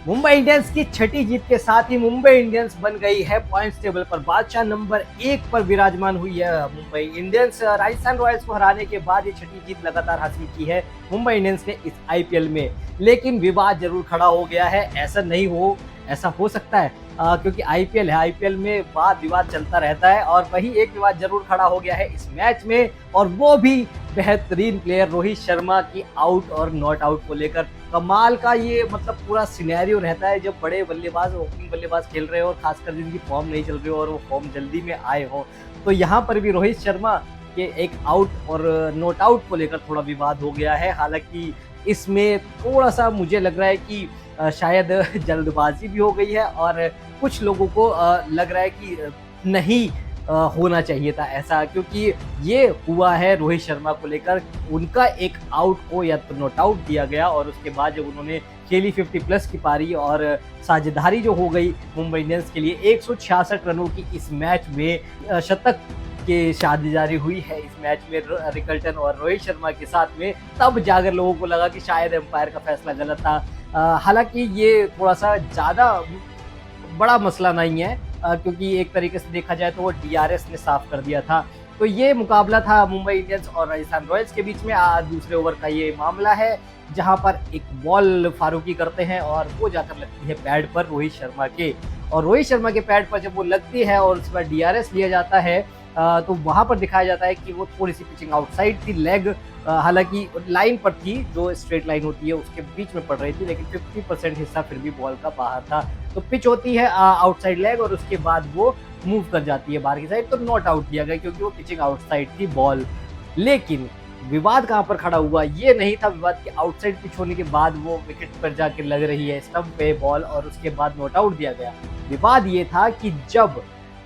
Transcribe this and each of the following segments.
Mumbai Indians की छठी जीत के साथ ही मुंबई इंडियंस बन गई है पॉइंट्स टेबल पर बादशाह नंबर 1 पर विराजमान हुई है। मुंबई इंडियंस राजस्थान रॉयल्स को हराने के बाद ये छठी जीत लगातार हासिल की है मुंबई इंडियंस ने इस आईपीएल में। लेकिन विवाद जरूर खड़ा हो गया है, ऐसा हो सकता है क्योंकि आईपीएल है, आईपीएल में वाद विवाद चलता रहता है और वही एक विवाद जरूर खड़ा हो गया है इस मैच में, और वो भी बेहतरीन प्लेयर रोहित शर्मा की आउट और नॉट आउट को लेकर। कमाल का ये पूरा सिनेरियो रहता है जब बड़े बल्लेबाज ओपनिंग बल्लेबाज खेल रहे हो और खासकर जिनकी फॉर्म नहीं चल रही हो और वो फॉर्म जल्दी में आए हो। तो यहाँ पर भी रोहित शर्मा के एक आउट और नॉट आउट को लेकर थोड़ा विवाद हो गया है। हालांकि इसमें थोड़ा सा मुझे लग रहा है कि शायद जल्दबाजी भी हो गई है और कुछ लोगों को लग रहा है कि नहीं होना चाहिए था ऐसा, क्योंकि ये हुआ है रोहित शर्मा को लेकर। उनका एक आउट को या तो नॉट आउट दिया गया और उसके बाद जब उन्होंने खेली 50+ की पारी और साझेदारी जो हो गई मुंबई इंडियंस के लिए 166 रनों की इस मैच में शतक के साझेदारी हुई है इस मैच में रिकल्टन और रोहित शर्मा के साथ में, तब जाकर लोगों को लगा कि शायद एम्पायर का फैसला गलत था। हालांकि ये थोड़ा सा ज़्यादा बड़ा मसला नहीं है क्योंकि एक तरीके से देखा जाए तो वो डीआरएस ने साफ कर दिया था। तो ये मुकाबला था मुंबई इंडियंस और राजस्थान रॉयल्स के बीच में। दूसरे ओवर का ये मामला है जहां पर एक बॉल फारूकी करते हैं और वो जाकर लगती है पैड पर रोहित शर्मा के, और रोहित शर्मा के पैड पर जब वो लगती है और उसके बाद डीआरएस लिया जाता है तो वहां पर दिखाया जाता है कि वो थोड़ी सी पिचिंग आउटसाइड थी, लेग हालांकि लाइन पर थी, जो स्ट्रेट लाइन होती है उसके बीच में पड़ रही थी, लेकिन 50% हिस्सा फिर भी बॉल का बाहर था। तो पिच होती है आउटसाइड लेग और उसके बाद वो मूव कर जाती है बाहर की साइड, तो नॉट आउट दिया गया क्योंकि वो पिचिंग आउटसाइड थी बॉल। लेकिन विवाद कहाँ पर खड़ा हुआ, ये नहीं था विवाद कि आउटसाइड पिच होने के बाद वो विकेट पर जाके लग रही है स्टंप पे बॉल और उसके बाद नॉट आउट दिया गया। विवाद ये था कि जब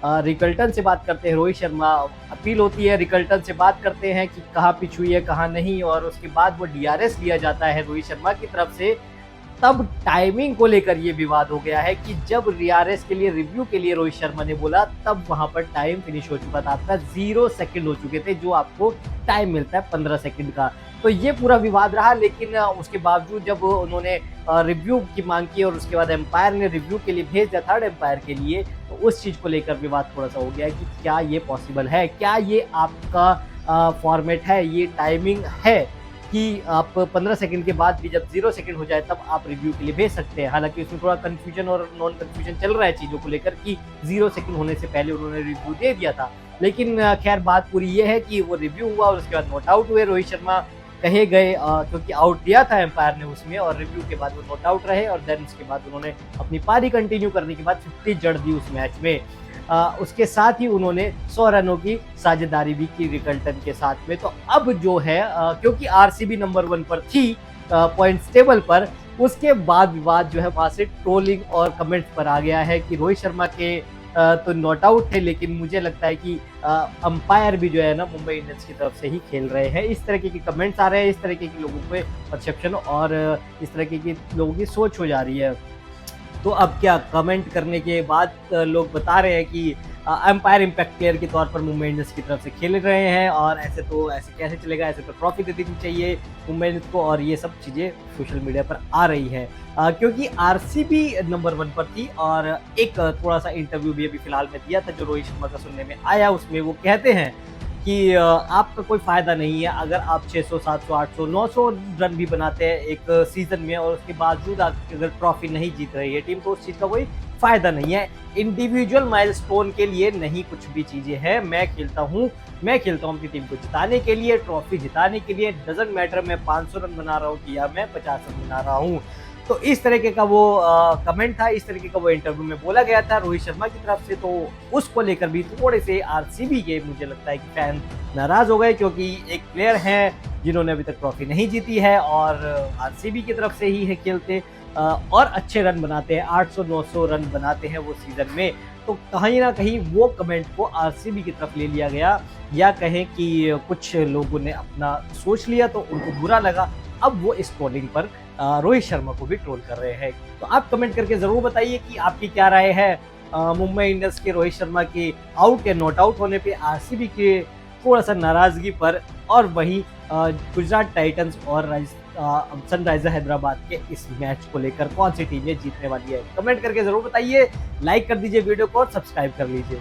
रिकल्टन से बात करते हैं रोहित शर्मा, अपील होती है, रिकल्टन से बात करते हैं कि कहाँ पिच हुई है कहाँ नहीं, और उसके बाद वो डीआरएस लिया जाता है रोहित शर्मा की तरफ से, तब टाइमिंग को लेकर ये विवाद हो गया है कि जब डीआरएस के लिए रिव्यू के लिए रोहित शर्मा ने बोला तब वहां पर टाइम फिनिश हो चुका था, आपका 0 सेकंड हो चुके थे, जो आपको टाइम मिलता है 15 सेकंड का। तो ये पूरा विवाद रहा, लेकिन उसके बावजूद जब उन्होंने रिव्यू की मांग की और उसके बाद एम्पायर ने रिव्यू के लिए भेज दिया थर्ड एम्पायर के लिए, तो उस चीज को लेकर विवाद थोड़ा सा हो गया कि क्या ये पॉसिबल है, क्या ये आपका फॉर्मेट है, ये टाइमिंग है कि आप 15 सेकंड के बाद भी जब 0 सेकंड हो जाए तब आप रिव्यू के लिए भेज सकते हैं। हालांकि उसमें थोड़ा कंफ्यूजन और नॉन कंफ्यूजन चल रहा है चीज़ों को लेकर कि 0 सेकंड होने से पहले उन्होंने रिव्यू दे दिया था, लेकिन खैर बात पूरी ये है कि वो रिव्यू हुआ और उसके बाद नॉट आउट हुए रोहित शर्मा कहे गए क्योंकि आउट दिया था एम्पायर ने उसमें, और रिव्यू के बाद वो नॉट आउट रहे और देन उसके बाद उन्होंने अपनी पारी कंटिन्यू करने के बाद 50 जड़ दी उस मैच में। उसके साथ ही उन्होंने 100 रनों की साझेदारी भी की रिकल्टन के साथ में। तो अब जो है क्योंकि आरसीबी नंबर 1 पर थी पॉइंट्स टेबल पर, उसके बाद विवाद जो है वहां से ट्रोलिंग और कमेंट्स पर आ गया है कि रोहित शर्मा के तो नॉट आउट थे, लेकिन मुझे लगता है कि अंपायर भी जो है ना मुंबई इंडियंस की तरफ से ही खेल रहे हैं। इस तरीके के कमेंट्स आ रहे हैं, इस तरीके के लोगों पे परसेप्शन और इस तरीके की लोगों की सोच हो जा रही है। तो अब क्या कमेंट करने के बाद लोग बता रहे हैं कि एम्पायर इम्पैक्ट प्लेयर के तौर पर मुंबई इंडियंस की तरफ से खेल रहे हैं और ऐसे कैसे चलेगा, ऐसे तो ट्रॉफी दे देनी चाहिए मुंबई इंडियंस को, और ये सब चीज़ें सोशल मीडिया पर आ रही है क्योंकि आरसीबी नंबर 1 पर थी। और एक थोड़ा सा इंटरव्यू भी अभी फिलहाल में दिया था जो रोहित शर्मा का सुनने में आया, उसमें वो कहते हैं कि आपका कोई फ़ायदा नहीं है अगर आप 600, 700, 800, 900 रन भी बनाते हैं एक सीज़न में और उसके बावजूद अगर ट्रॉफी नहीं जीत रही है टीम, तो उस चीज़ का कोई फ़ायदा नहीं है। इंडिविजुअल माइलस्टोन के लिए नहीं कुछ भी चीज़ें हैं, मैं खेलता हूँ अपनी टीम को जिताने के लिए, ट्रॉफी जिताने के लिए। डजंट मैटर मैं 500 रन बना रहा हूँ कि या मैं 50 रन बना रहा हूँ। तो इस तरीके का वो कमेंट था, इस तरीके का वो इंटरव्यू में बोला गया था रोहित शर्मा की तरफ से। तो उसको लेकर भी थोड़े से आरसीबी के मुझे लगता है कि फैन नाराज हो गए, क्योंकि एक प्लेयर हैं जिन्होंने अभी तक ट्रॉफी नहीं जीती है और आरसीबी की तरफ से ही है खेलते और अच्छे रन बनाते हैं, 800-900 रन बनाते हैं वो सीजन में। तो कहीं ना कहीं वो कमेंट को आरसीबी की तरफ ले लिया गया, या कहें कि कुछ लोगों ने अपना सोच लिया तो उनको बुरा लगा। अब वो इस ट्रोलिंग पर रोहित शर्मा को भी ट्रोल कर रहे हैं। तो आप कमेंट करके जरूर बताइए कि आपकी क्या राय है मुंबई इंडियंस के रोहित शर्मा के आउट या नॉट आउट होने पे, आरसीबी के थोड़ा सा नाराजगी पर, और वहीं गुजरात टाइटंस और सनराइजर हैदराबाद के इस मैच को लेकर कौन सी टीम ये जीतने वाली है? कमेंट करके जरूर बताइए, लाइक कर दीजिए वीडियो को और सब्सक्राइब कर लीजिए।